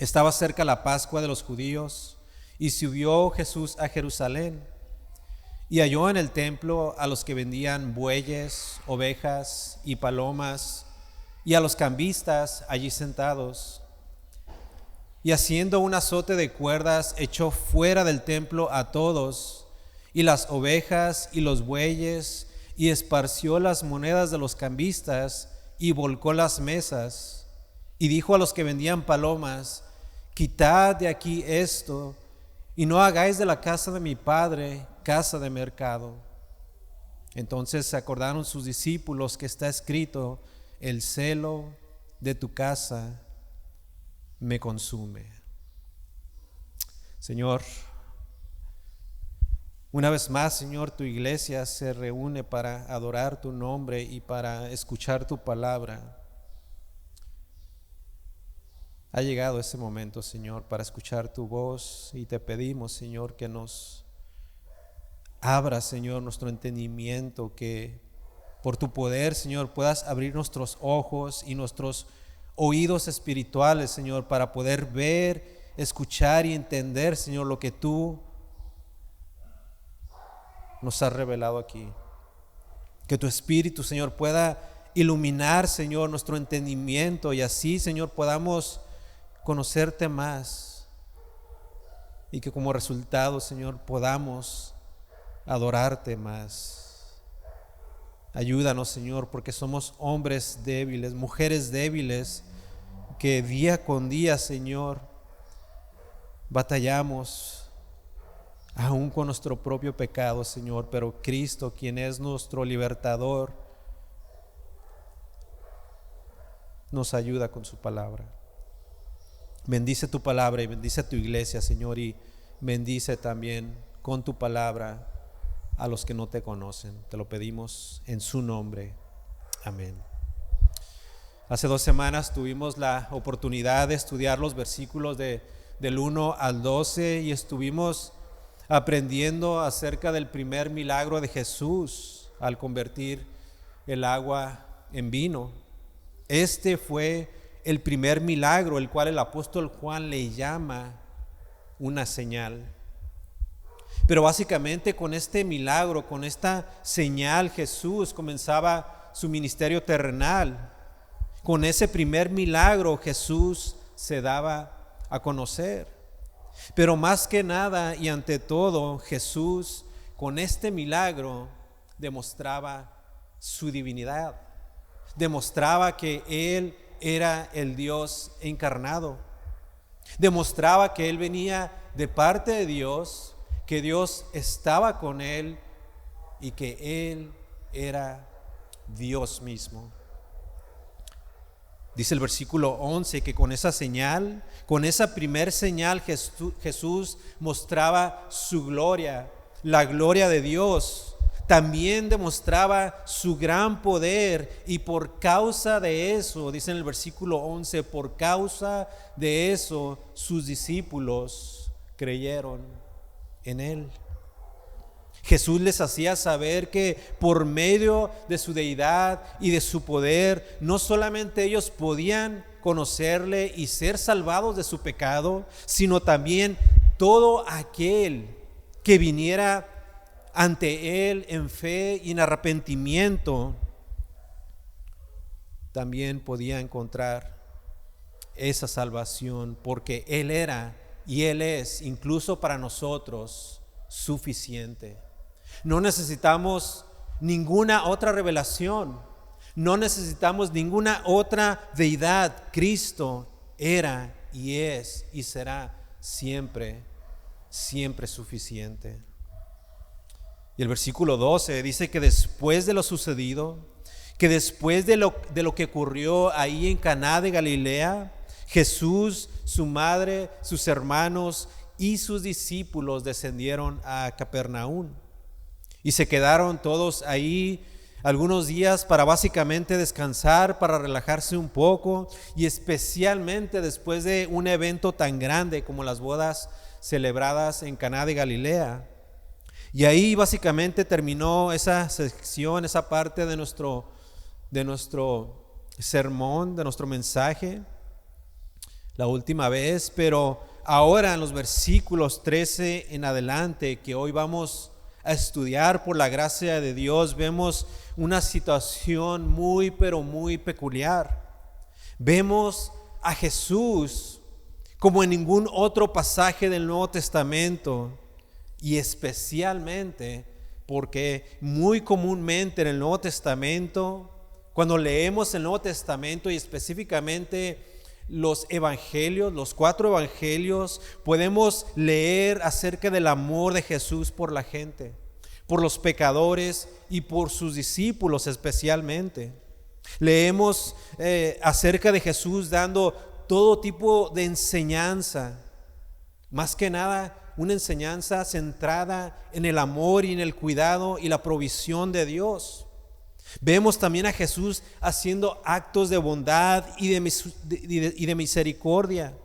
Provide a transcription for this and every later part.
Estaba cerca la Pascua de los judíos, y subió Jesús a Jerusalén, y halló en el templo a los que vendían bueyes, ovejas y palomas, y a los cambistas allí sentados. Y haciendo un azote de cuerdas, echó fuera del templo a todos, y las ovejas y los bueyes, y esparció las monedas de los cambistas, y volcó las mesas. Y dijo a los que vendían palomas: quitad de aquí esto, y no hagáis de la casa de mi Padre casa de mercado. Entonces se acordaron sus discípulos que está escrito: el celo de tu casa me consume. Señor, una vez más, Señor, tu iglesia se reúne para adorar tu nombre y para escuchar tu palabra. Ha llegado ese momento, Señor, para escuchar tu voz, y te pedimos, Señor, que nos abra, Señor, nuestro entendimiento, que por tu poder, Señor, puedas abrir nuestros ojos y nuestros oídos espirituales, Señor, para poder ver, escuchar y entender, Señor, lo que tú nos has revelado aquí. Que tu Espíritu, Señor, pueda iluminar, Señor, nuestro entendimiento, y así, Señor, podamos conocerte más, y que como resultado, Señor, podamos adorarte más. Ayúdanos, Señor, porque somos hombres débiles, mujeres débiles, que día con día, Señor, batallamos aún con nuestro propio pecado, Señor, pero Cristo, quien es nuestro libertador, nos ayuda con su palabra. Bendice tu palabra y bendice tu iglesia, Señor, y bendice también con tu palabra a los que no te conocen. Te lo pedimos en su nombre. Amén. Hace 2 semanas tuvimos la oportunidad de estudiar los versículos del 1 al 12 y estuvimos aprendiendo acerca del primer milagro de Jesús al convertir el agua en vino. Este fue el primer milagro, el cual el apóstol Juan le llama una señal. Pero básicamente con este milagro, con esta señal, Jesús comenzaba su ministerio terrenal. Con ese primer milagro Jesús se daba a conocer. Pero más que nada y ante todo, Jesús con este milagro demostraba su divinidad. Demostraba que Él era el Dios encarnado. Demostraba que Él venía de parte de Dios, que Dios estaba con Él y que Él era Dios mismo. Dice el versículo 11 que con esa señal, con esa primer señal, Jesús mostraba su gloria, la gloria de Dios. También demostraba su gran poder, y por causa de eso, dice en el versículo 11, por causa de eso sus discípulos creyeron en Él. Jesús les hacía saber que por medio de su deidad y de su poder, no solamente ellos podían conocerle y ser salvados de su pecado, sino también todo aquel que viniera ante Él en fe y en arrepentimiento, también podía encontrar esa salvación, porque Él era y Él es, incluso para nosotros, suficiente. No necesitamos ninguna otra revelación, no necesitamos ninguna otra deidad. Cristo era y es y será siempre, siempre suficiente. Y el versículo 12 dice que después de lo sucedido, que después de lo que ocurrió ahí en Caná de Galilea, Jesús, su madre, sus hermanos y sus discípulos descendieron a Capernaum y se quedaron todos ahí algunos días para básicamente descansar, para relajarse un poco, y especialmente después de un evento tan grande como las bodas celebradas en Caná de Galilea. Y ahí básicamente terminó esa sección, esa parte de nuestro sermón, de nuestro mensaje. la última vez, pero ahora en los versículos 13 en adelante que hoy vamos a estudiar por la gracia de Dios, vemos una situación muy, pero muy peculiar. Vemos a Jesús como en ningún otro pasaje del Nuevo Testamento, y especialmente porque muy comúnmente en el Nuevo Testamento, cuando leemos el Nuevo Testamento y específicamente los evangelios, los 4 evangelios, podemos leer acerca del amor de Jesús por la gente, por los pecadores y por sus discípulos especialmente. Leemos acerca de Jesús dando todo tipo de enseñanza, más que nada una enseñanza centrada en el amor y en el cuidado y la provisión de Dios. Vemos también a Jesús haciendo actos de bondad y de misericordia.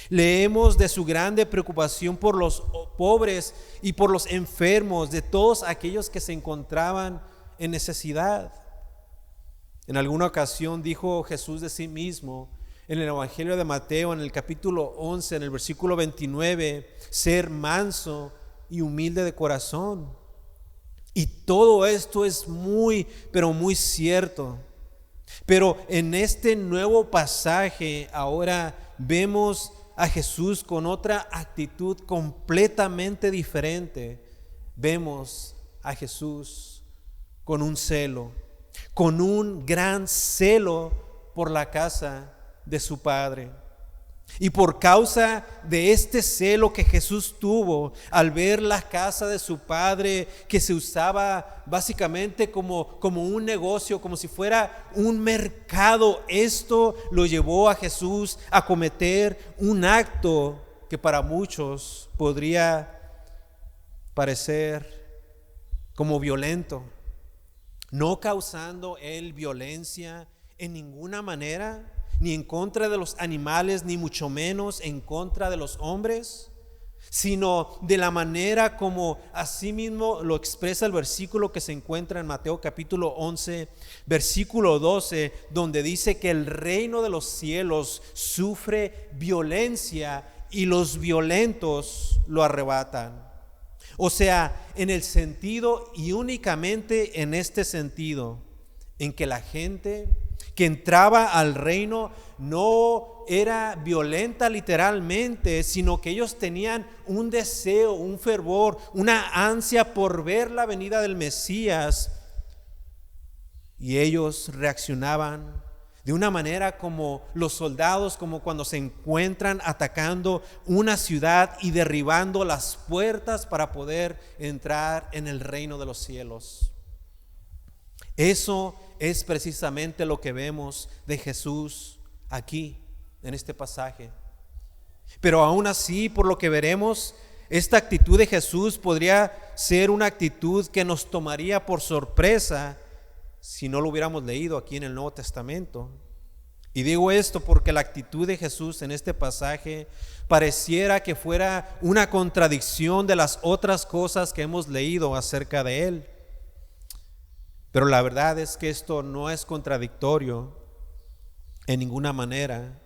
Leemos de su grande preocupación por los pobres y por los enfermos, de todos aquellos que se encontraban en necesidad. En alguna ocasión dijo Jesús de sí mismo en el Evangelio de Mateo, en el capítulo 11, en el versículo 29, ser manso y humilde de corazón. Y todo esto es muy, pero muy cierto. Pero en este nuevo pasaje ahora vemos a Jesús con otra actitud completamente diferente. Vemos a Jesús con un celo, con un gran celo por la casa de su Padre. Y por causa de este celo que Jesús tuvo al ver la casa de su Padre, que se usaba básicamente como un negocio, como si fuera un mercado, esto lo llevó a Jesús a cometer un acto que para muchos podría parecer como violento, no causando él violencia en ninguna manera, ni en contra de los animales, ni mucho menos en contra de los hombres, sino de la manera como asimismo lo expresa el versículo que se encuentra en Mateo capítulo 11, versículo 12, donde dice que el reino de los cielos sufre violencia y los violentos lo arrebatan. O sea, en el sentido y únicamente en este sentido, en que la gente que entraba al reino no era violenta literalmente, sino que ellos tenían un deseo, un fervor, una ansia por ver la venida del Mesías, y ellos reaccionaban de una manera como los soldados, como cuando se encuentran atacando una ciudad y derribando las puertas para poder entrar en el reino de los cielos. Eso es precisamente lo que vemos de Jesús aquí en este pasaje. Pero aún así, por lo que veremos, esta actitud de Jesús podría ser una actitud que nos tomaría por sorpresa si no lo hubiéramos leído aquí en el Nuevo Testamento. Y digo esto porque la actitud de Jesús en este pasaje pareciera que fuera una contradicción de las otras cosas que hemos leído acerca de Él. Pero la verdad es que esto no es contradictorio en ninguna manera,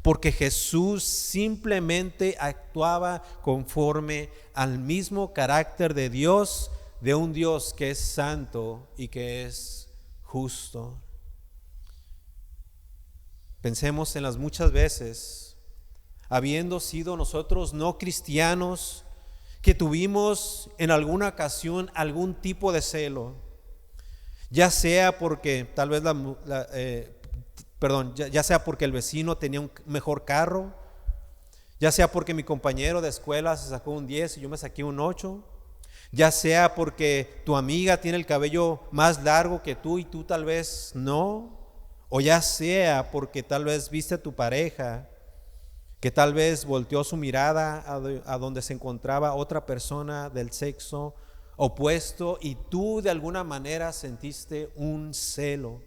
porque Jesús simplemente actuaba conforme al mismo carácter de Dios, de un Dios que es santo y que es justo. Pensemos en las muchas veces, habiendo sido nosotros no cristianos, que tuvimos en alguna ocasión algún tipo de celo. Ya sea porque tal vez ya sea porque el vecino tenía un mejor carro, ya sea porque mi compañero de escuela se sacó un 10 y yo me saqué un 8, ya sea porque tu amiga tiene el cabello más largo que tú y tú tal vez no, o ya sea porque tal vez viste a tu pareja que tal vez volteó su mirada a donde se encontraba otra persona del sexo opuesto y tú de alguna manera sentiste un celo.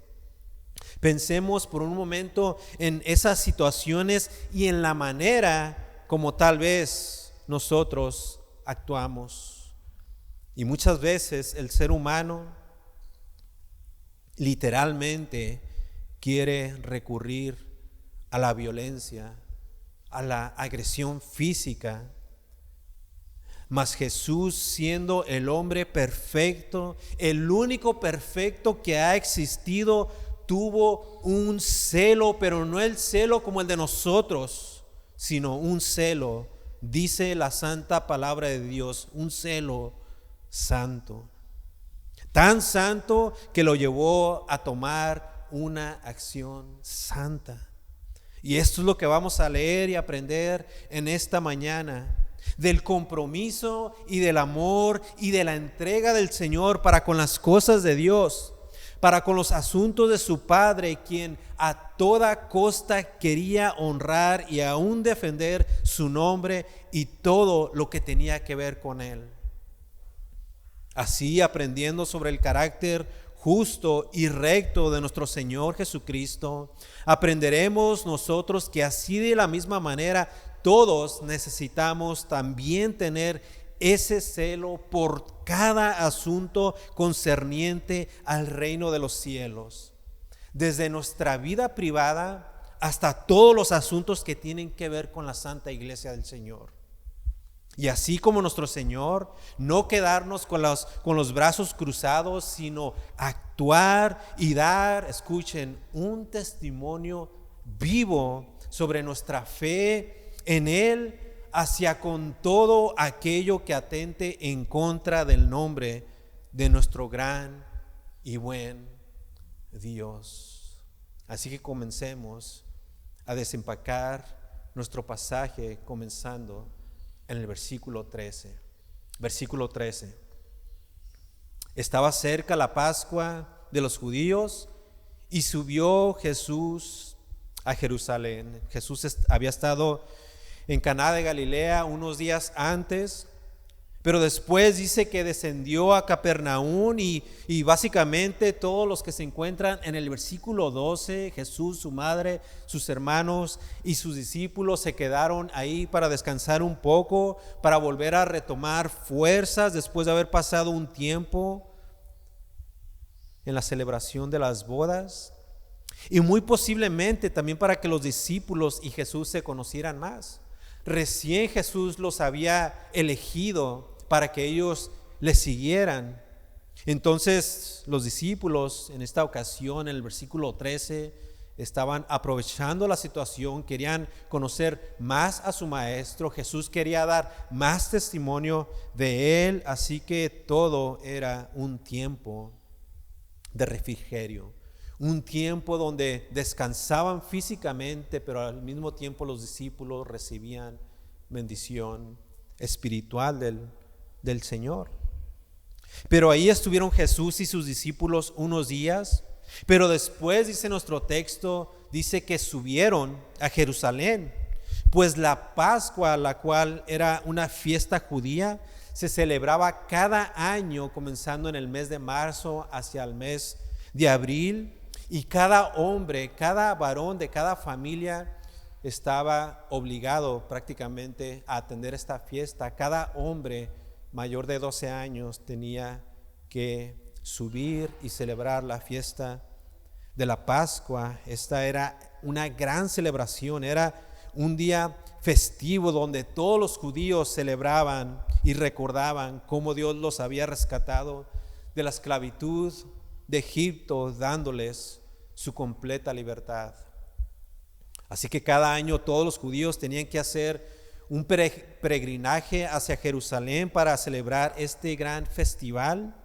Pensemos por un momento en esas situaciones y en la manera como tal vez nosotros actuamos. Y muchas veces el ser humano literalmente quiere recurrir a la violencia, a la agresión física. Mas Jesús, siendo el hombre perfecto, el único perfecto que ha existido, tuvo un celo, pero no el celo como el de nosotros, sino un celo, dice la santa palabra de Dios, un celo santo. Tan santo que lo llevó a tomar una acción santa. Y esto es lo que vamos a leer y aprender en esta mañana. Del compromiso y del amor y de la entrega del Señor para con las cosas de Dios, para con los asuntos de su Padre, quien a toda costa quería honrar y aún defender su nombre y todo lo que tenía que ver con él. Así, aprendiendo sobre el carácter justo y recto de nuestro Señor Jesucristo, aprenderemos nosotros que así de la misma manera todos necesitamos también tener ese celo por cada asunto concerniente al reino de los cielos, desde nuestra vida privada hasta todos los asuntos que tienen que ver con la Santa Iglesia del Señor. Y así como nuestro Señor, no quedarnos con los brazos cruzados, sino actuar y dar, escuchen, un testimonio vivo sobre nuestra fe en Él, hacia con todo aquello que atente en contra del nombre de nuestro gran y buen Dios. Así que comencemos a desempacar nuestro pasaje, comenzando en el versículo 13. Versículo 13. Estaba cerca la Pascua de los judíos y subió Jesús a Jerusalén. Jesús había estado en Caná de Galilea unos días antes, pero después dice que descendió a Capernaum y básicamente todos los que se encuentran en el versículo 12, Jesús, su madre, sus hermanos y sus discípulos se quedaron ahí para descansar un poco, para volver a retomar fuerzas después de haber pasado un tiempo en la celebración de las bodas, y muy posiblemente también para que los discípulos y Jesús se conocieran más. Recién Jesús los había elegido para que ellos le siguieran. Entonces los discípulos en esta ocasión, en el versículo 13, estaban aprovechando la situación, querían conocer más a su maestro. Jesús quería dar más testimonio de él, así que todo era un tiempo de refrigerio. Un tiempo donde descansaban físicamente, pero al mismo tiempo los discípulos recibían bendición espiritual del Señor. Pero ahí estuvieron Jesús y sus discípulos unos días, pero después, dice nuestro texto, dice que subieron a Jerusalén, pues la Pascua, la cual era una fiesta judía, se celebraba cada año, comenzando en el mes de marzo hacia el mes de abril. Y cada hombre, cada varón de cada familia estaba obligado prácticamente a atender esta fiesta. Cada hombre mayor de 12 años tenía que subir y celebrar la fiesta de la Pascua. Esta era una gran celebración, era un día festivo donde todos los judíos celebraban y recordaban cómo Dios los había rescatado de la esclavitud de Egipto, dándoles su completa libertad. Así que cada año todos los judíos tenían que hacer un peregrinaje hacia Jerusalén para celebrar este gran festival.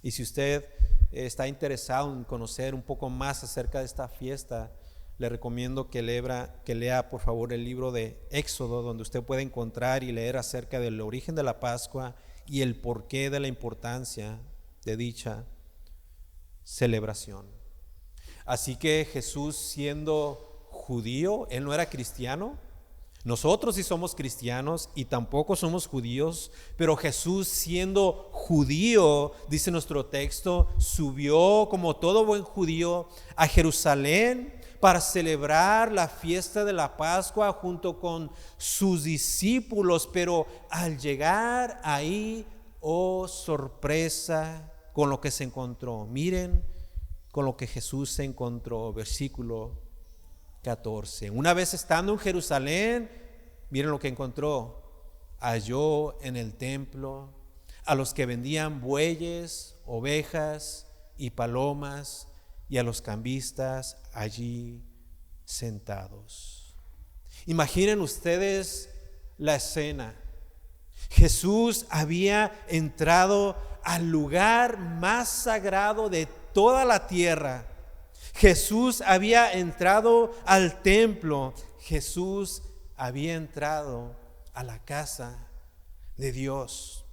Y si usted está interesado en conocer un poco más acerca de esta fiesta, le recomiendo que lea por favor el libro de Éxodo, donde usted puede encontrar y leer acerca del origen de la Pascua y el porqué de la importancia de dicha celebración. Así que Jesús, siendo judío, él no era cristiano. Nosotros sí somos cristianos y tampoco somos judíos, pero Jesús, siendo judío, dice nuestro texto, subió como todo buen judío a Jerusalén para celebrar la fiesta de la Pascua junto con sus discípulos. Pero al llegar ahí, oh sorpresa con lo que se encontró. Miren con lo que Jesús se encontró, versículo 14. Una vez estando en Jerusalén, miren lo que encontró. Halló en el templo a los que vendían bueyes, ovejas y palomas, y a los cambistas allí sentados. Imaginen ustedes la escena. Jesús había entrado al lugar más sagrado de toda la tierra. Jesús había entrado al templo. Jesús había entrado a la casa de Dios.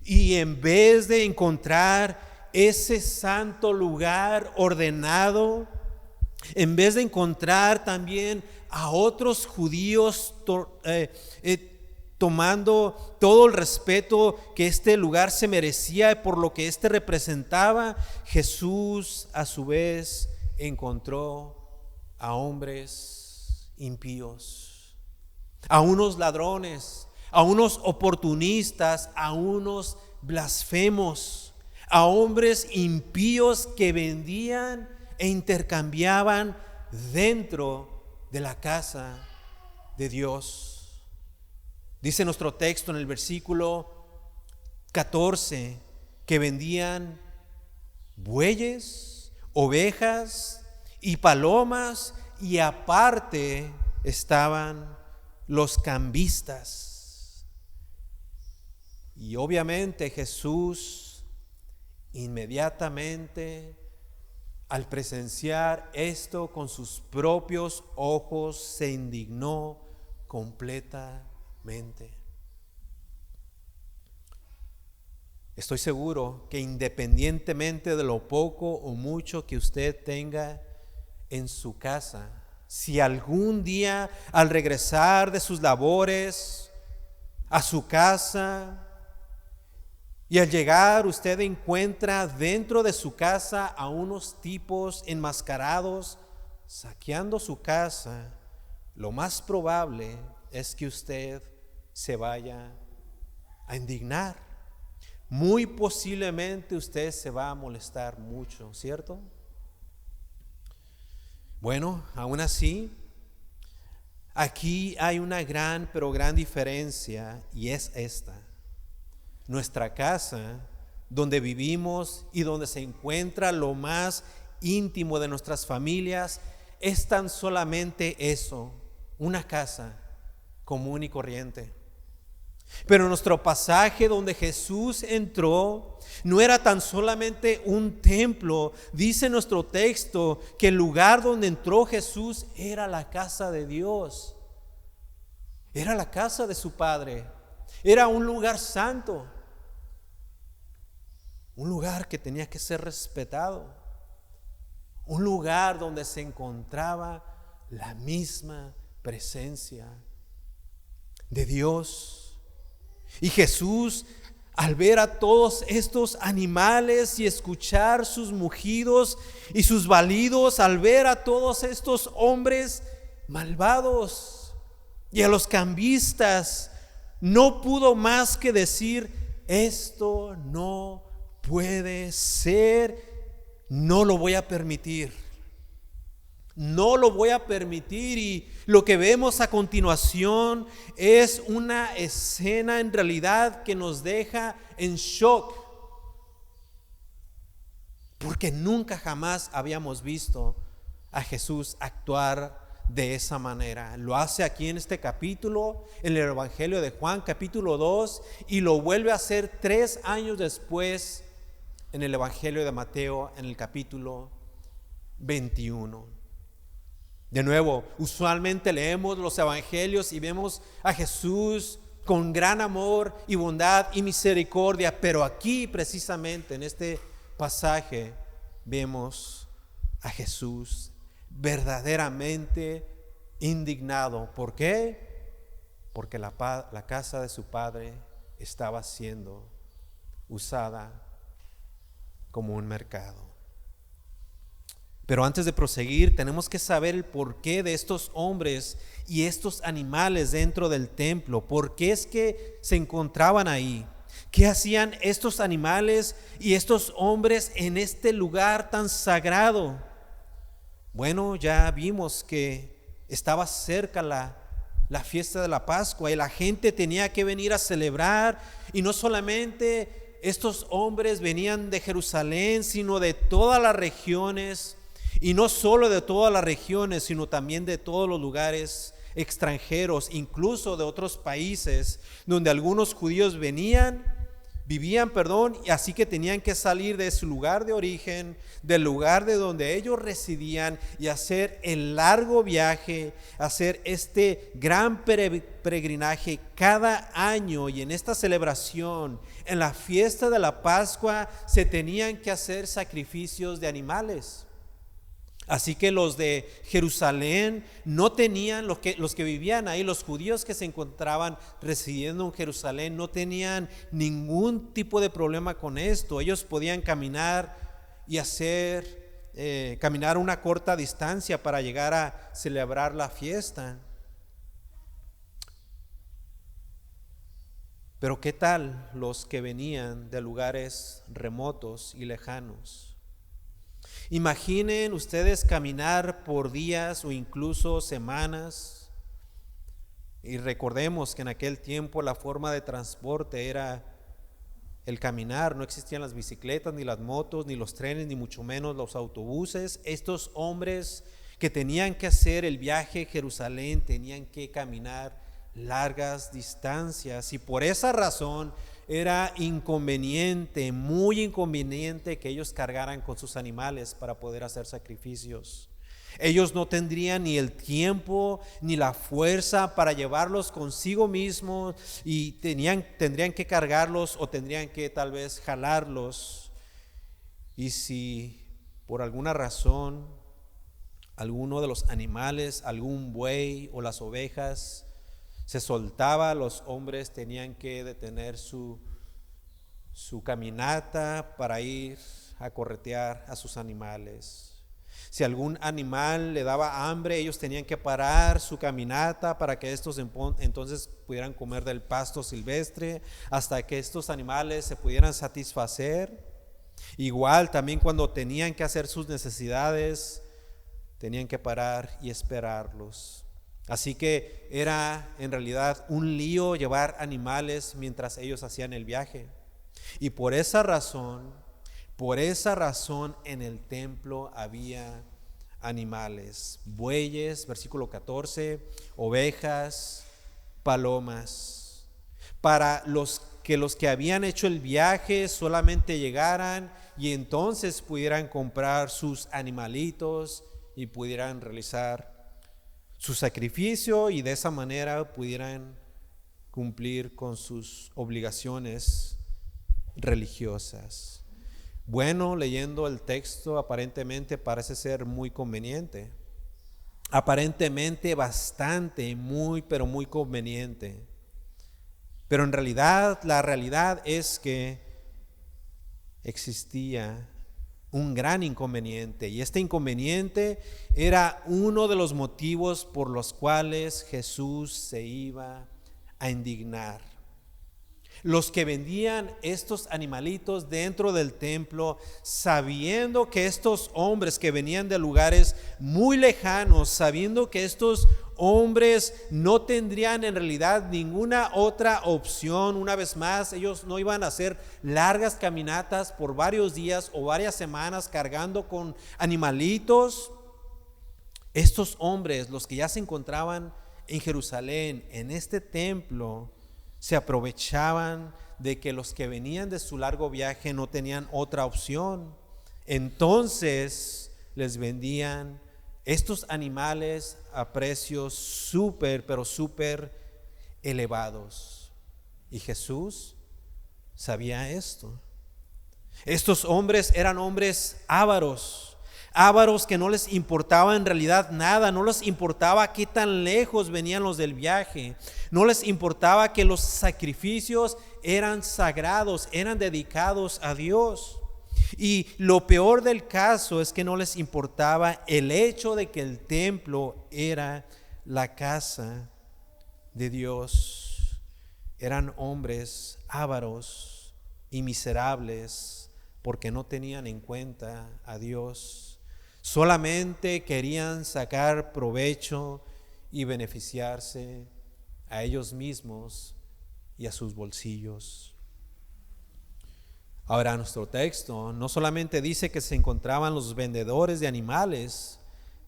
Y en vez de encontrar ese santo lugar ordenado, en vez de encontrar también a otros judíos tomando todo el respeto que este lugar se merecía por lo que este representaba, Jesús a su vez encontró a hombres impíos, a unos ladrones, a unos oportunistas, a unos blasfemos, a hombres impíos que vendían e intercambiaban dentro de la casa de Dios. Dice nuestro texto en el versículo 14 que vendían bueyes, ovejas y palomas, y aparte estaban los cambistas. Y obviamente Jesús inmediatamente, al presenciar esto con sus propios ojos, se indignó completamente. Estoy seguro que independientemente de lo poco o mucho que usted tenga en su casa, si algún día al regresar de sus labores a su casa y al llegar usted encuentra dentro de su casa a unos tipos enmascarados saqueando su casa, lo más probable es que usted se vaya a indignar. Muy posiblemente usted se va a molestar mucho, ¿cierto? Bueno, aún así, aquí hay una gran diferencia, y es esta. Nuestra casa, donde vivimos y donde se encuentra lo más íntimo de nuestras familias, es tan solamente eso, una casa común y corriente. Pero nuestro pasaje donde Jesús entró no era tan solamente un templo. Dice nuestro texto que el lugar donde entró Jesús era la casa de Dios. Era la casa de su Padre. Era un lugar santo. Un lugar que tenía que ser respetado. Un lugar donde se encontraba la misma presencia de Dios. Y Jesús, al ver a todos estos animales y escuchar sus mugidos y sus balidos, al ver a todos estos hombres malvados y a los cambistas, no pudo más que decir: esto no puede ser, no lo voy a permitir. No lo voy a permitir. Y lo que vemos a continuación es una escena en realidad que nos deja en shock, porque nunca jamás habíamos visto a Jesús actuar de esa manera. Lo hace aquí en este capítulo, en el Evangelio de Juan, capítulo 2, y lo vuelve a hacer 3 años después en el Evangelio de Mateo, en el capítulo 21. De nuevo, usualmente leemos los evangelios y vemos a Jesús con gran amor y bondad y misericordia, pero aquí precisamente en este pasaje vemos a Jesús verdaderamente indignado. ¿Por qué? Porque la casa de su Padre estaba siendo usada como un mercado. Pero antes de proseguir, tenemos que saber el porqué de estos hombres y estos animales dentro del templo. ¿Por qué es que se encontraban ahí? ¿Qué hacían estos animales y estos hombres en este lugar tan sagrado? Bueno, ya vimos que estaba cerca la fiesta de la Pascua y la gente tenía que venir a celebrar, y no solamente estos hombres venían de Jerusalén, sino de todas las regiones, y no solo de todas las regiones, sino también de todos los lugares extranjeros, incluso de otros países donde algunos judíos vivían, y así que tenían que salir de su lugar de origen, del lugar de donde ellos residían, y hacer el largo viaje, hacer este gran peregrinaje cada año. Y en esta celebración, en la fiesta de la Pascua, se tenían que hacer sacrificios de animales. Así que los de Jerusalén no tenían, los que vivían ahí, los judíos que se encontraban residiendo en Jerusalén, no tenían ningún tipo de problema con esto. Ellos podían caminar y caminar una corta distancia para llegar a celebrar la fiesta. Pero ¿qué tal los que venían de lugares remotos y lejanos? Imaginen ustedes caminar por días o incluso semanas. Y recordemos que en aquel tiempo la forma de transporte era el caminar. No existían las bicicletas, ni las motos, ni los trenes, ni mucho menos los autobuses. Estos hombres que tenían que hacer el viaje a Jerusalén tenían que caminar largas distancias, y por esa razón era inconveniente, muy inconveniente, que ellos cargaran con sus animales para poder hacer sacrificios. Ellos no tendrían ni el tiempo ni la fuerza para llevarlos consigo mismos, y tendrían que cargarlos, o tendrían que tal vez jalarlos. Y si por alguna razón alguno de los animales, algún buey o las ovejas, se soltaba, los hombres tenían que detener su caminata para ir a corretear a sus animales. Si algún animal le daba hambre, ellos tenían que parar su caminata para que estos entonces pudieran comer del pasto silvestre, hasta que estos animales se pudieran satisfacer. Igual también cuando tenían que hacer sus necesidades, tenían que parar y esperarlos. Así que era en realidad un lío llevar animales mientras ellos hacían el viaje. Y por esa razón en el templo había animales, bueyes, versículo 14, ovejas, palomas, para los que habían hecho el viaje solamente llegaran y entonces pudieran comprar sus animalitos y pudieran realizar su sacrificio, y de esa manera pudieran cumplir con sus obligaciones religiosas. Bueno, leyendo el texto, aparentemente parece ser muy conveniente. Aparentemente bastante, pero muy conveniente. Pero en realidad, la realidad es que existía un gran inconveniente, y este inconveniente era uno de los motivos por los cuales Jesús se iba a indignar. Los que vendían estos animalitos dentro del templo, sabiendo que estos hombres que venían de lugares muy lejanos, sabiendo que estos hombres no tendrían en realidad ninguna otra opción, una vez más, ellos no iban a hacer largas caminatas por varios días o varias semanas cargando con animalitos. Estos hombres, los que ya se encontraban en Jerusalén, en este templo, se aprovechaban de que los que venían de su largo viaje no tenían otra opción. Entonces les vendían estos animales a precios súper elevados. Y Jesús sabía esto. Estos hombres eran hombres ávaros que no les importaba en realidad nada, no les importaba qué tan lejos venían los del viaje, no les importaba que los sacrificios eran sagrados, eran dedicados a Dios. Y lo peor del caso es que no les importaba el hecho de que el templo era la casa de Dios. Eran hombres ávaros y miserables porque no tenían en cuenta a Dios. Solamente querían sacar provecho y beneficiarse a ellos mismos y a sus bolsillos. Ahora, nuestro texto no solamente dice que se encontraban los vendedores de animales,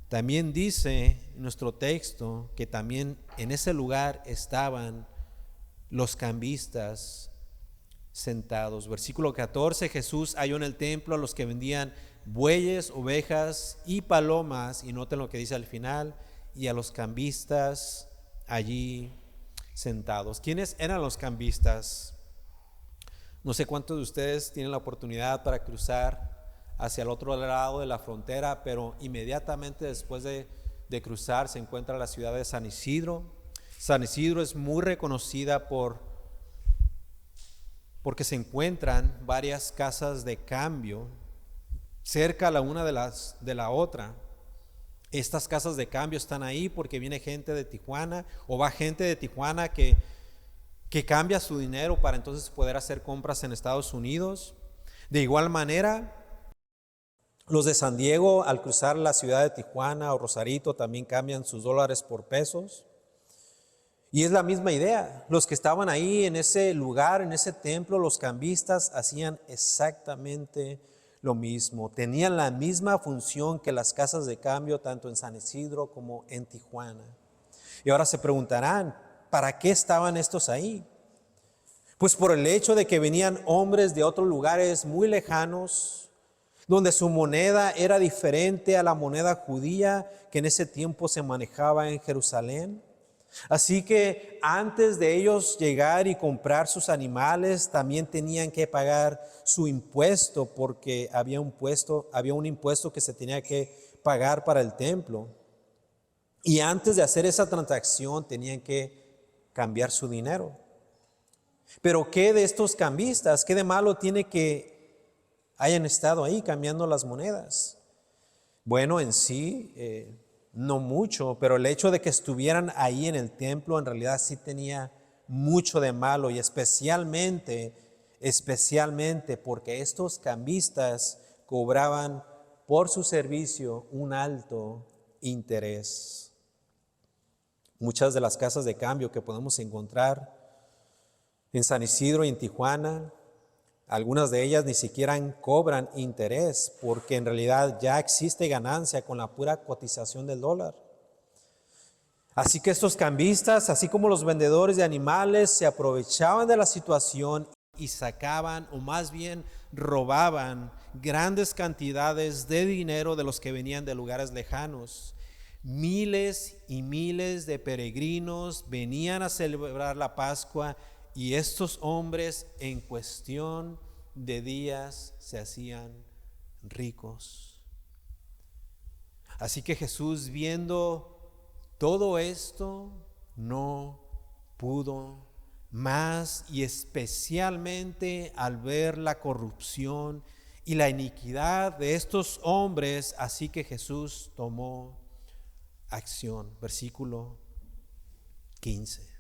también dice nuestro texto que también en ese lugar estaban los cambistas sentados. Versículo 14, Jesús halló en el templo a los que vendían bueyes, ovejas y palomas, y noten lo que dice al final, y a los cambistas allí sentados. ¿Quiénes eran los cambistas? No sé cuántos de ustedes tienen la oportunidad para cruzar hacia el otro lado de la frontera, pero inmediatamente después de cruzar se encuentra la ciudad de San Isidro. San Isidro es muy reconocida porque se encuentran varias casas de cambio cerca la una de la otra. Estas casas de cambio están ahí porque viene gente de Tijuana, o va gente de Tijuana que cambia su dinero para entonces poder hacer compras en Estados Unidos. De igual manera, los de San Diego, al cruzar la ciudad de Tijuana o Rosarito, también cambian sus dólares por pesos. Y es la misma idea. Los que estaban ahí en ese lugar, en ese templo, los cambistas hacían exactamente lo mismo. Tenían la misma función que las casas de cambio, tanto en San Isidro como en Tijuana. Y ahora se preguntarán, ¿para qué estaban estos ahí? Pues por el hecho de que venían hombres de otros lugares muy lejanos, donde su moneda era diferente a la moneda judía que en ese tiempo se manejaba en Jerusalén. Así que antes de ellos llegar y comprar sus animales, también tenían que pagar su impuesto, porque había un impuesto que se tenía que pagar para el templo. Y antes de hacer esa transacción tenían que cambiar su dinero. Pero ¿qué de estos cambistas? ¿Qué de malo tiene que hayan estado ahí cambiando las monedas? Bueno, en sí, no mucho, pero el hecho de que estuvieran ahí en el templo en realidad sí tenía mucho de malo, y especialmente porque estos cambistas cobraban por su servicio un alto interés. Muchas de las casas de cambio que podemos encontrar en San Isidro y en Tijuana, algunas de ellas ni siquiera cobran interés, porque en realidad ya existe ganancia con la pura cotización del dólar. Así que estos cambistas, así como los vendedores de animales, se aprovechaban de la situación y sacaban, o más bien robaban, grandes cantidades de dinero de los que venían de lugares lejanos. Miles y miles de peregrinos venían a celebrar la Pascua, y estos hombres en cuestión de días se hacían ricos. Así que Jesús, viendo todo esto, no pudo más, y especialmente al ver la corrupción y la iniquidad de estos hombres, así que Jesús tomó acción. Versículo 15.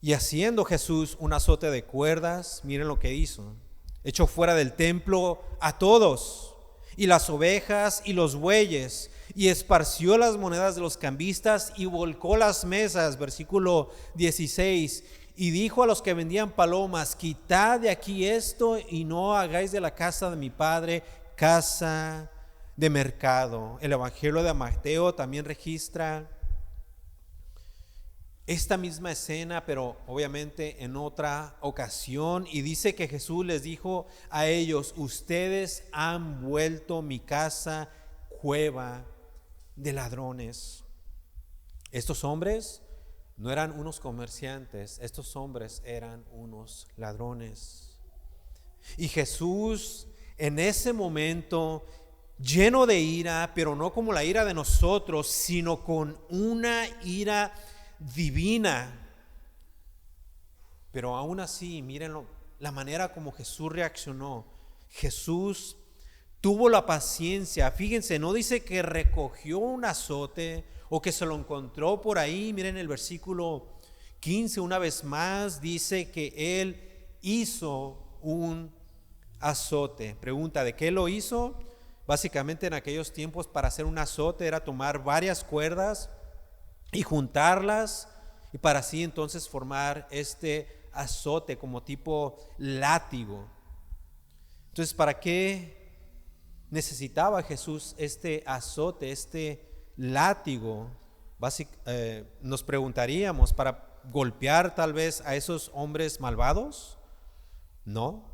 Y haciendo Jesús un azote de cuerdas, miren lo que hizo. Echó fuera del templo a todos, y las ovejas y los bueyes, y esparció las monedas de los cambistas y volcó las mesas. Versículo 16. Y dijo a los que vendían palomas: quitad de aquí esto, y no hagáis de la casa de mi padre casa de mercado. El Evangelio de Mateo también registra esta misma escena, pero obviamente en otra ocasión, y dice que Jesús les dijo a ellos: ustedes han vuelto mi casa cueva de ladrones. Estos hombres no eran unos comerciantes, estos hombres eran unos ladrones. Y Jesús en ese momento, lleno de ira, pero no como la ira de nosotros, sino con una ira divina. Pero aún así, miren la manera como Jesús reaccionó. Jesús tuvo la paciencia. Fíjense, no dice que recogió un azote o que se lo encontró por ahí. Miren el versículo 15, una vez más dice que Él hizo un azote. Pregunta, ¿de qué lo hizo? Básicamente en aquellos tiempos para hacer un azote era tomar varias cuerdas y juntarlas y para así entonces formar este azote como tipo látigo. Entonces, ¿para qué necesitaba Jesús este azote, este látigo? Nos preguntaríamos, ¿para golpear tal vez a esos hombres malvados? No.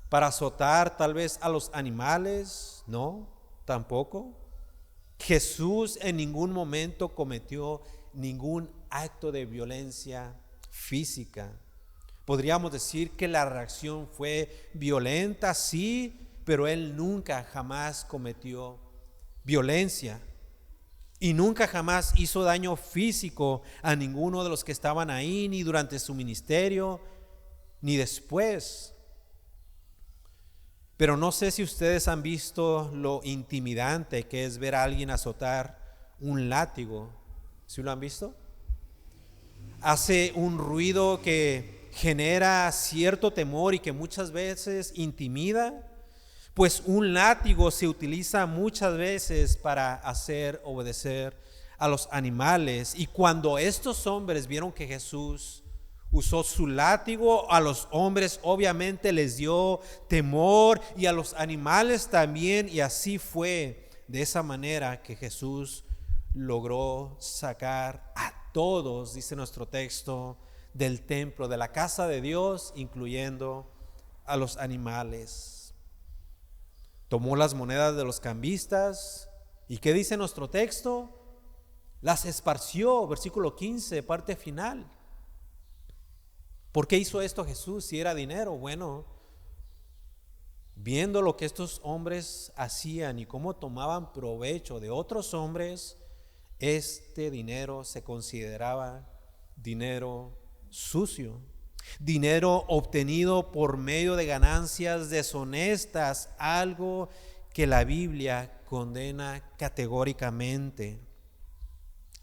¿Para azotar tal vez a los animales? No, tampoco. Jesús en ningún momento cometió ningún acto de violencia física. Podríamos decir que la reacción fue violenta, sí, pero él nunca jamás cometió violencia y nunca jamás hizo daño físico a ninguno de los que estaban ahí, ni durante su ministerio, ni después. Pero no sé si ustedes han visto lo intimidante que es ver a alguien azotar un látigo. ¿Sí lo han visto? Hace un ruido que genera cierto temor y que muchas veces intimida, pues un látigo se utiliza muchas veces para hacer obedecer a los animales. Y cuando estos hombres vieron que Jesús usó su látigo, a los hombres obviamente les dio temor y a los animales también, y así fue de esa manera que Jesús logró sacar a todos, dice nuestro texto, del templo, de la casa de Dios, incluyendo a los animales. Tomó las monedas de los cambistas y ¿qué dice nuestro texto? Las esparció, versículo 15, parte final. ¿Por qué hizo esto Jesús si era dinero? Bueno, viendo lo que estos hombres hacían y cómo tomaban provecho de otros hombres, este dinero se consideraba dinero sucio, dinero obtenido por medio de ganancias deshonestas, algo que la Biblia condena categóricamente.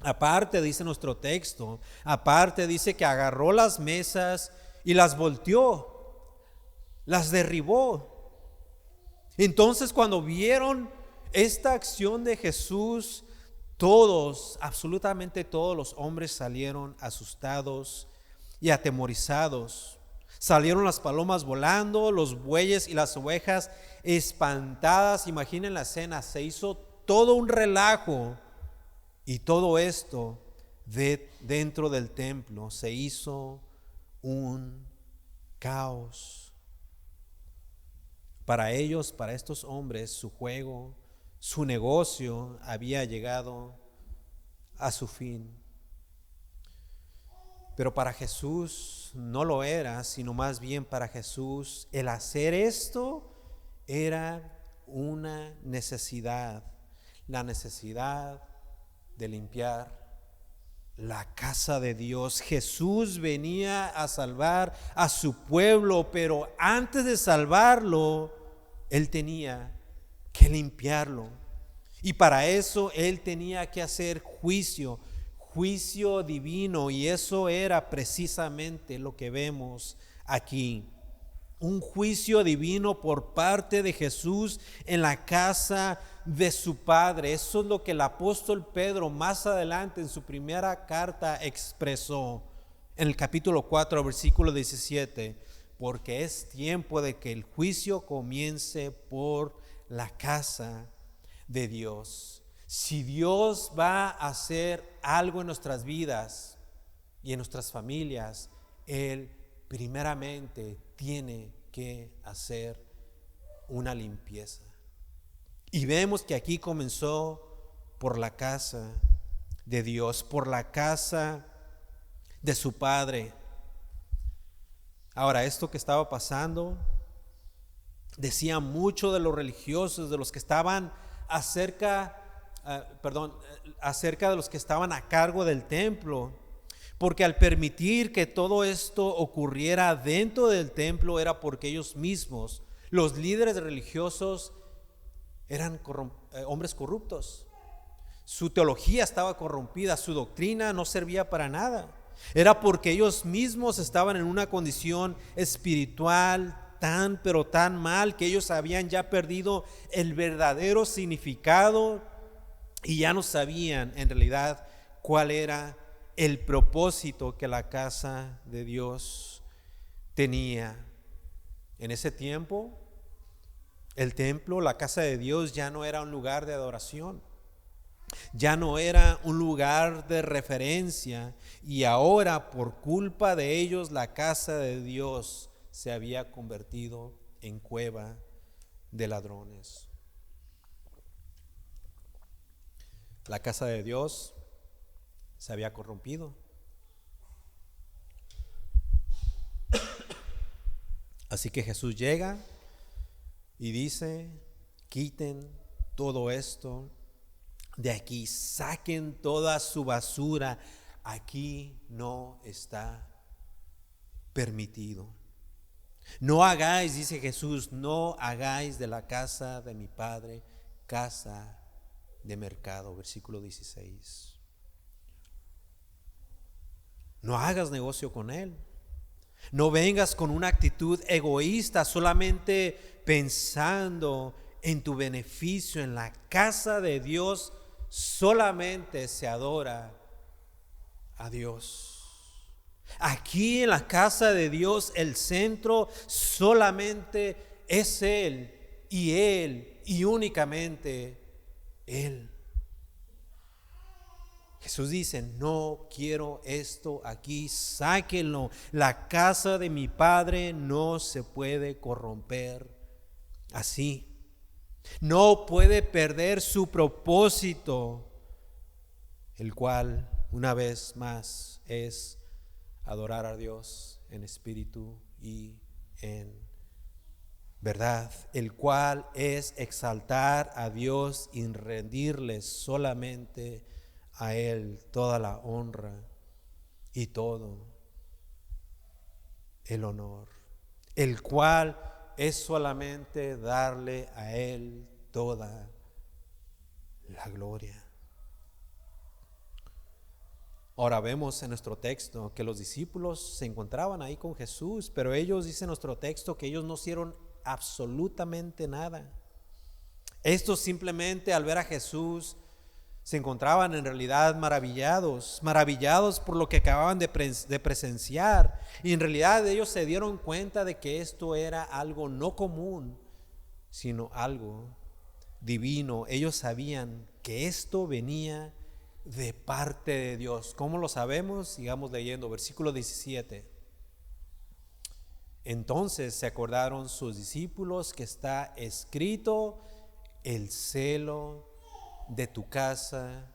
Aparte, dice nuestro texto, aparte dice que agarró las mesas y las volteó, las derribó. Entonces, cuando vieron esta acción de Jesús, todos, absolutamente todos los hombres salieron asustados y atemorizados. Salieron las palomas volando, los bueyes y las ovejas espantadas. Imaginen la escena, se hizo todo un relajo. Y todo esto dentro del templo se hizo un caos. Para ellos, para estos hombres, su juego, su negocio había llegado a su fin. Pero para Jesús no lo era, sino más bien para Jesús el hacer esto era una necesidad, la necesidad de limpiar la casa de Dios. Jesús venía a salvar a su pueblo, pero antes de salvarlo, Él tenía que limpiarlo. Y para eso Él tenía que hacer juicio divino, y eso era precisamente lo que vemos aquí. Un juicio divino por parte de Jesús en la casa de su Padre. Eso es lo que el apóstol Pedro más adelante en su primera carta expresó en el capítulo 4, versículo 17. Porque es tiempo de que el juicio comience por la casa de Dios. Si Dios va a hacer algo en nuestras vidas y en nuestras familias, Él primeramente tiene que hacer una limpieza. Y vemos que aquí comenzó por la casa de Dios, por la casa de su Padre. Ahora, esto que estaba pasando decía mucho de los religiosos, de los que estaban acerca de los que estaban a cargo del templo. Porque al permitir que todo esto ocurriera dentro del templo era porque ellos mismos, los líderes religiosos, eran hombres corruptos. Su teología estaba corrompida, su doctrina no servía para nada. Era porque ellos mismos estaban en una condición espiritual tan, pero tan mal que ellos habían ya perdido el verdadero significado y ya no sabían en realidad cuál era el propósito que la casa de Dios tenía. En ese tiempo, el templo, la casa de Dios, ya no era un lugar de adoración, ya no era un lugar de referencia, y ahora por culpa de ellos la casa de Dios se había convertido en cueva de ladrones. La casa de Dios se había corrompido. Así que Jesús llega y dice: quiten todo esto de aquí, saquen toda su basura, aquí no está permitido. No hagáis, dice Jesús, no hagáis de la casa de mi Padre casa de mercado, versículo 16. No hagas negocio con él. No vengas con una actitud egoísta, solamente pensando en tu beneficio. En la casa de Dios solamente se adora a Dios. Aquí en la casa de Dios el centro solamente es Él y únicamente Él. Jesús dice: no quiero esto aquí, sáquenlo. La casa de mi Padre no se puede corromper así. No puede perder su propósito, el cual, una vez más, es adorar a Dios en espíritu y en verdad, el cual es exaltar a Dios y rendirle solamente a Él toda la honra y todo el honor, el cual es solamente darle a Él toda la gloria. Ahora vemos en nuestro texto que los discípulos se encontraban ahí con Jesús, pero ellos, dice nuestro texto, que ellos no hicieron absolutamente nada. Estos simplemente al ver a Jesús se encontraban en realidad maravillados por lo que acababan de presenciar, y en realidad ellos se dieron cuenta de que esto era algo no común, sino algo divino. Ellos sabían que esto venía de parte de Dios. ¿Cómo lo sabemos? Sigamos leyendo, versículo 17. Entonces se acordaron sus discípulos que está escrito: el celo de tu casa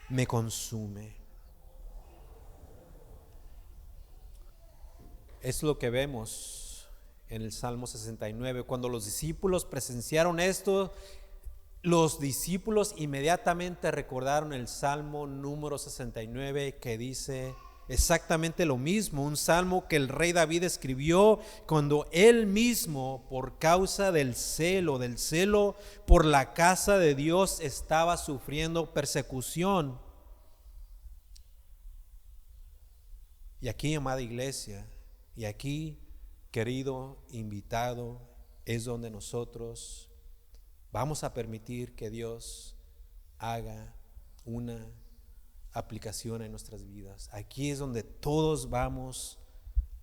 me consume. Es lo que vemos en el Salmo 69. Cuando los discípulos presenciaron esto, los discípulos inmediatamente recordaron el Salmo número 69, que dice exactamente lo mismo, un salmo que el rey David escribió cuando él mismo, por causa del celo por la casa de Dios, estaba sufriendo persecución. Y aquí, amada iglesia, y aquí, querido invitado, es donde nosotros vamos a permitir que Dios haga una aplicación en nuestras vidas. Aquí es donde todos vamos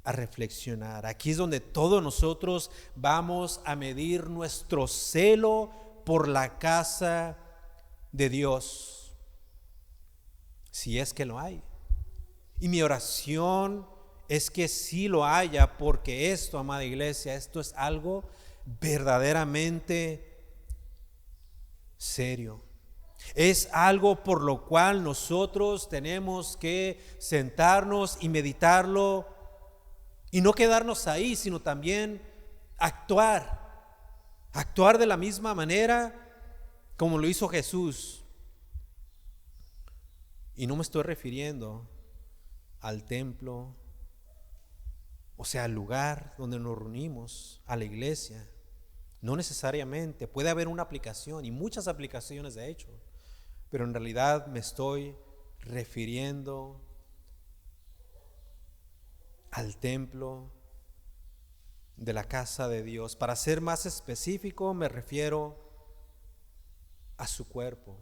a reflexionar. Aquí es donde todos nosotros vamos a medir nuestro celo por la casa de Dios, si es que lo hay. Y mi oración es que sí lo haya, porque esto, amada iglesia, esto es algo verdaderamente serio. Es algo por lo cual nosotros tenemos que sentarnos y meditarlo, y no quedarnos ahí, sino también actuar de la misma manera como lo hizo Jesús. Y no me estoy refiriendo al templo, o sea, al lugar donde nos reunimos, a la iglesia. No necesariamente, puede haber una aplicación y muchas aplicaciones de hecho, pero en realidad me estoy refiriendo al templo de la casa de Dios. Para ser más específico, me refiero a su cuerpo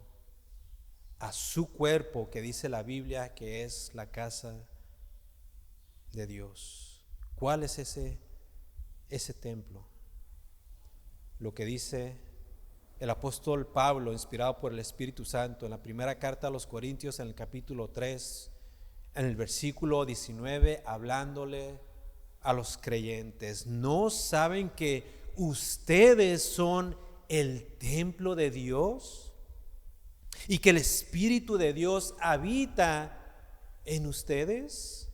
que dice la Biblia que es la casa de Dios. ¿Cuál es ese templo? Lo que dice el apóstol Pablo, inspirado por el Espíritu Santo, en la primera carta a los Corintios, en el capítulo 3, en el versículo 19, hablándole a los creyentes: ¿no saben que ustedes son el templo de Dios y que el Espíritu de Dios habita en ustedes?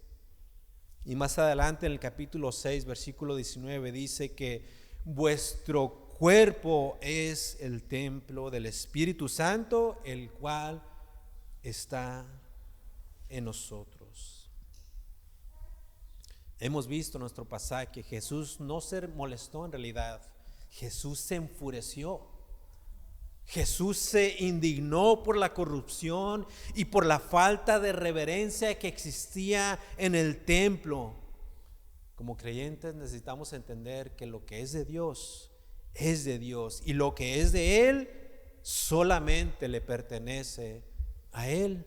Y más adelante en el capítulo 6, versículo 19, dice que vuestro cuerpo es el templo del Espíritu Santo, el cual está en nosotros. Hemos visto en nuestro pasaje que Jesús no se molestó en realidad. Jesús se enfureció. Jesús se indignó por la corrupción y por la falta de reverencia que existía en el templo. Como creyentes necesitamos entender que lo que es de Dios es de Dios, y lo que es de Él solamente le pertenece a Él.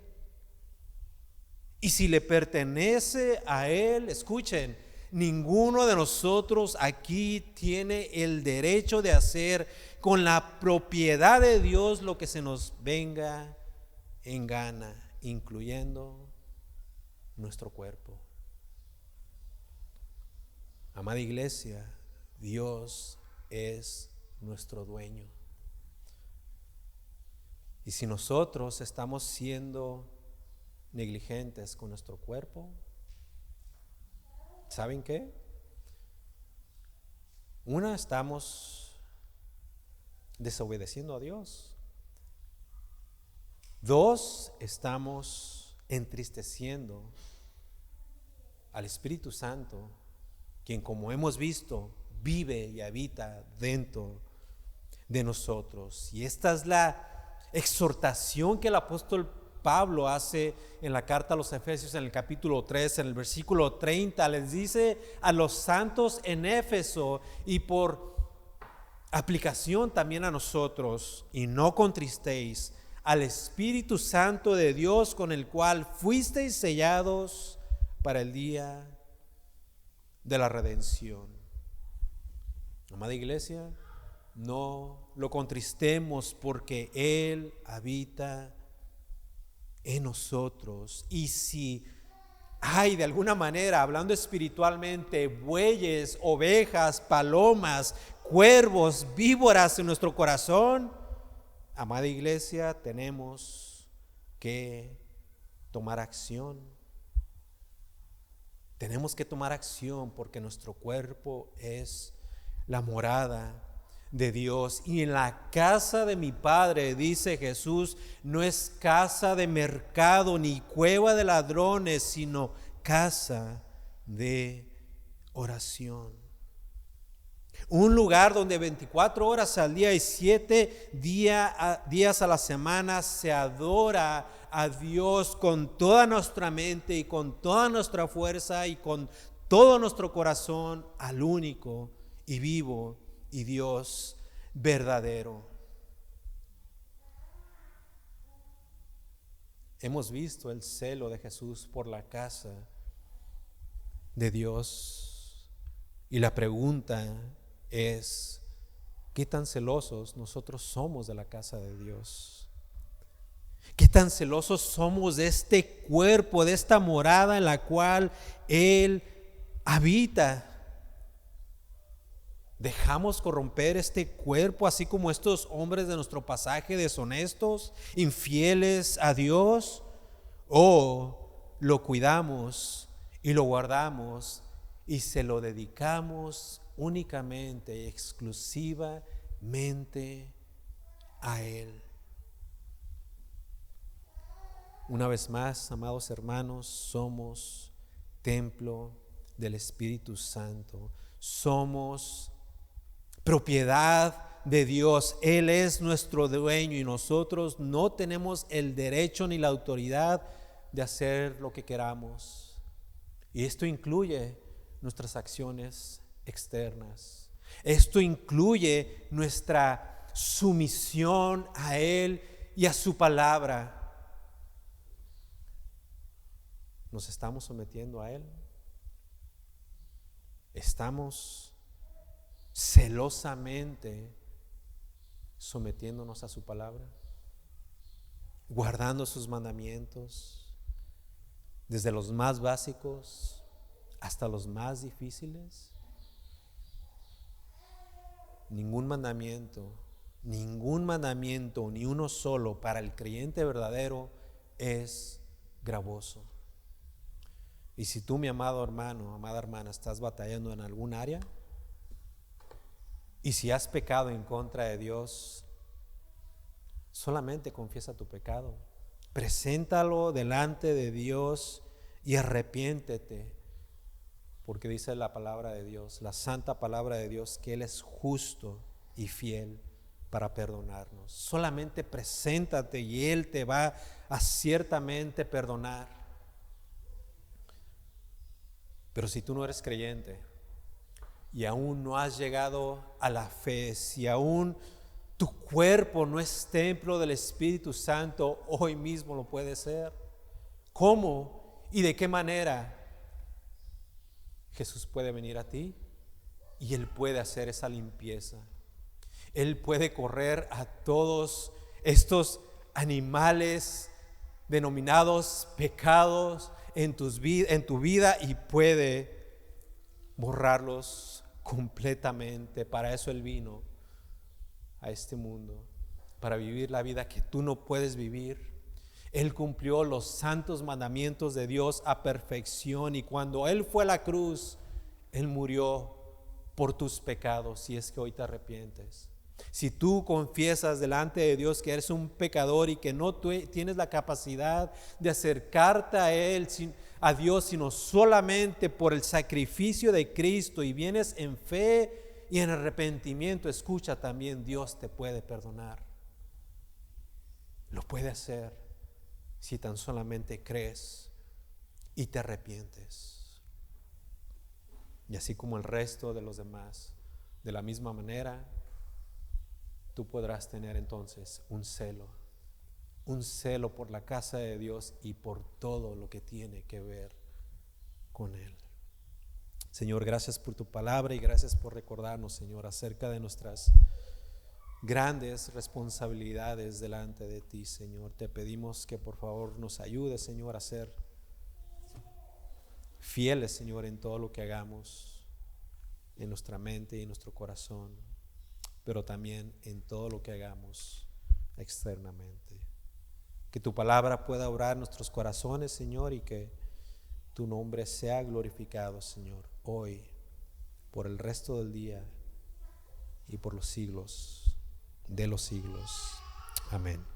Y si le pertenece a Él, escuchen, ninguno de nosotros aquí tiene el derecho de hacer con la propiedad de Dios lo que se nos venga en gana, incluyendo nuestro cuerpo. Amada iglesia, Dios es nuestro dueño. Y si nosotros estamos siendo negligentes con nuestro cuerpo, ¿saben qué? Estamos desobedeciendo a Dios. 2, estamos entristeciendo al Espíritu Santo, quien, como hemos visto, vive y habita dentro de nosotros. Y esta es la exhortación que el apóstol Pablo hace en la carta a los Efesios, en el capítulo 3, en el versículo 30. Les dice a los santos en Éfeso, y por aplicación también a nosotros: y no contristéis al Espíritu Santo de Dios, con el cual fuisteis sellados para el día de la redención. Amada iglesia, no lo contristemos, porque Él habita en nosotros. Y si hay, de alguna manera, hablando espiritualmente, bueyes, ovejas, palomas, cuervos, víboras en nuestro corazón, amada iglesia, tenemos que tomar acción. Tenemos que tomar acción, porque nuestro cuerpo es la morada de Dios. Y en la casa de mi Padre, dice Jesús, no es casa de mercado ni cueva de ladrones, sino casa de oración. Un lugar donde 24 horas al día y 7 días a la semana se adora a Dios con toda nuestra mente y con toda nuestra fuerza y con todo nuestro corazón, al único y vivo y Dios verdadero. Hemos visto el celo de Jesús por la casa de Dios, y la pregunta es: ¿qué tan celosos nosotros somos de la casa de Dios? ¿Qué tan celosos somos de este cuerpo, de esta morada en la cual Él habita? ¿Dejamos corromper este cuerpo, así como estos hombres de nuestro pasaje, deshonestos, infieles a Dios? ¿O lo cuidamos y lo guardamos y se lo dedicamos únicamente y exclusivamente a Él? Una vez más, amados hermanos, somos templo del Espíritu Santo. Somos propiedad de Dios. Él es nuestro dueño y nosotros no tenemos el derecho ni la autoridad de hacer lo que queramos. Y esto incluye nuestras acciones externas. Esto incluye nuestra sumisión a Él y a su palabra. ¿Nos estamos sometiendo a Él? ¿Estamos celosamente sometiéndonos a su palabra? ¿Guardando sus mandamientos? Desde los más básicos hasta los más difíciles. Ningún mandamiento, ni uno solo para el creyente verdadero es gravoso. Y si tú, mi amado hermano, amada hermana, estás batallando en algún área, y si has pecado en contra de Dios, solamente confiesa tu pecado. Preséntalo delante de Dios y arrepiéntete, porque dice la palabra de Dios, la santa palabra de Dios, que Él es justo y fiel para perdonarnos. Solamente preséntate y Él te va a ciertamente perdonar. Pero si tú no eres creyente y aún no has llegado a la fe, si aún tu cuerpo no es templo del Espíritu Santo, hoy mismo lo puede ser. ¿Cómo y de qué manera? Jesús puede venir a ti y Él puede hacer esa limpieza. Él puede correr a todos estos animales denominados pecados en tu vida y puede borrarlos completamente. Para eso Él vino a este mundo, para vivir la vida que tú no puedes vivir. Él cumplió los santos mandamientos de Dios a perfección, y cuando Él fue a la cruz, Él murió por tus pecados. Si es que hoy te arrepientes, si tú confiesas delante de Dios que eres un pecador y que no tienes la capacidad de acercarte a Él, a Dios, sino solamente por el sacrificio de Cristo, y vienes en fe y en arrepentimiento, escucha, también Dios te puede perdonar. Lo puede hacer si tan solamente crees y te arrepientes. Y así como el resto de los demás, de la misma manera, tú podrás tener entonces un celo por la casa de Dios y por todo lo que tiene que ver con Él. Señor, gracias por tu palabra y gracias por recordarnos, Señor, acerca de nuestras grandes responsabilidades delante de ti, Señor. Te pedimos que por favor nos ayudes, Señor, a ser fieles, Señor, en todo lo que hagamos, en nuestra mente y en nuestro corazón, pero también en todo lo que hagamos externamente. Que tu palabra pueda obrar en nuestros corazones, Señor, y que tu nombre sea glorificado, Señor, hoy, por el resto del día y por los siglos de los siglos. Amén.